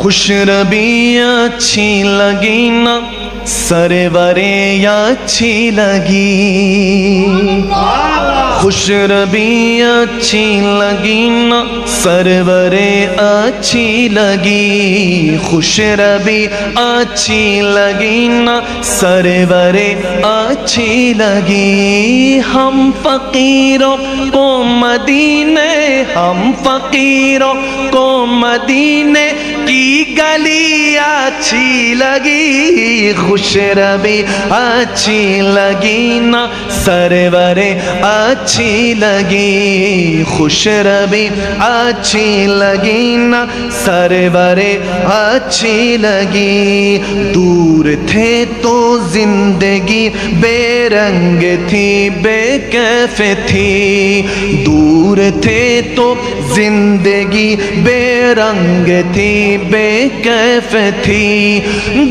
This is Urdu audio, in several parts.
خوش ربی اچھی لگی نا سرورے اچھی لگی خوش ربی اچھی لگی نا سرورے اچھی لگی خوش ربی اچھی لگی نا سرورے اچھی لگی ہم فقیروں کو مدینے ہم فقیروں کو مدینے کی گلی اچھی لگی خوش ربی اچھی لگی نا سرورے اچھی لگی خوش ربی اچھی لگی نا سرورے اچھی لگی دور تھے تو زندگی بے رنگ تھی بے کیف تھی دور تھے تو زندگی بے رنگ تھی بے کیف تھی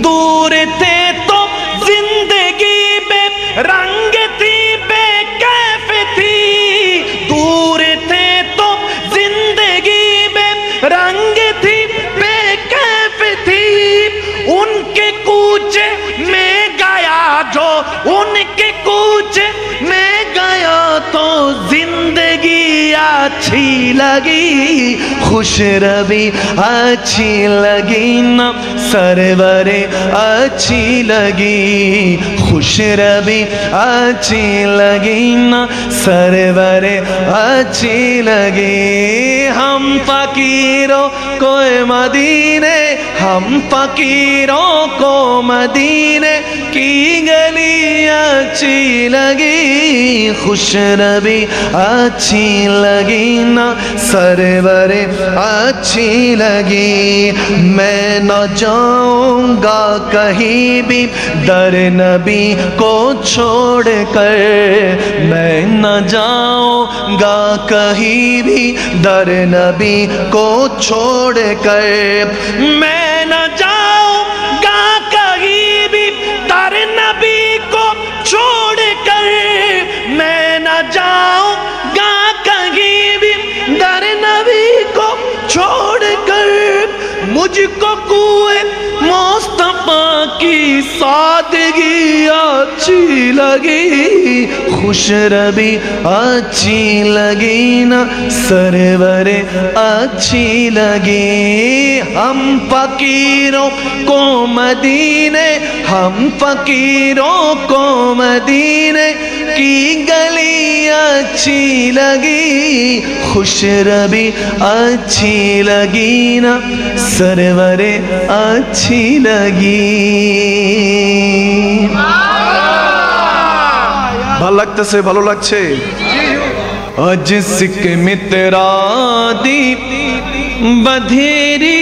دور تھے تو زندگی بے رنگ تھی بے کیف تھی دور تھے تو زندگی بے رنگ تھی بے کیف تھی ان کے کوچے میں گیا جو ان کے کوچے میں گیا تو زندگی اچھی لگی خوش ربی اچھی لگی نا سرورے اچھی لگی خوش ربی اچھی لگی نا سرورے اچھی لگی ہم فقیروں کو مدینے ہم فقیروں کو مدینے کی گلی اچھی لگی خوش ربی اچھی لگی نا سرورے اچھی لگی میں نہ جاؤں گا کہیں بھی در نبی کو چھوڑ کر میں نہ جاؤں گا کہیں بھی در نبی کو چھوڑ کر میں نہ جاؤں گا کہیں بھی در نبی کو چھوڑ کر میں نہ جاؤں گا کہیں بھی در نبی کو چھوڑ کر مجھ کو کوئے مصطفیٰ کی سادگی اچھی لگی خوش ربی اچھی لگی نا سرورے اچھی لگی ہم فقیروں کو مدینے ہم فقیروں کو مدینے کی گلی اچھی لگی خوش ربی اچھی لگی نا سرورے اچھی لگی ভালো লাগতেছে ভালো লাগছে আজ সিক মিত্রা দীপ বধেরি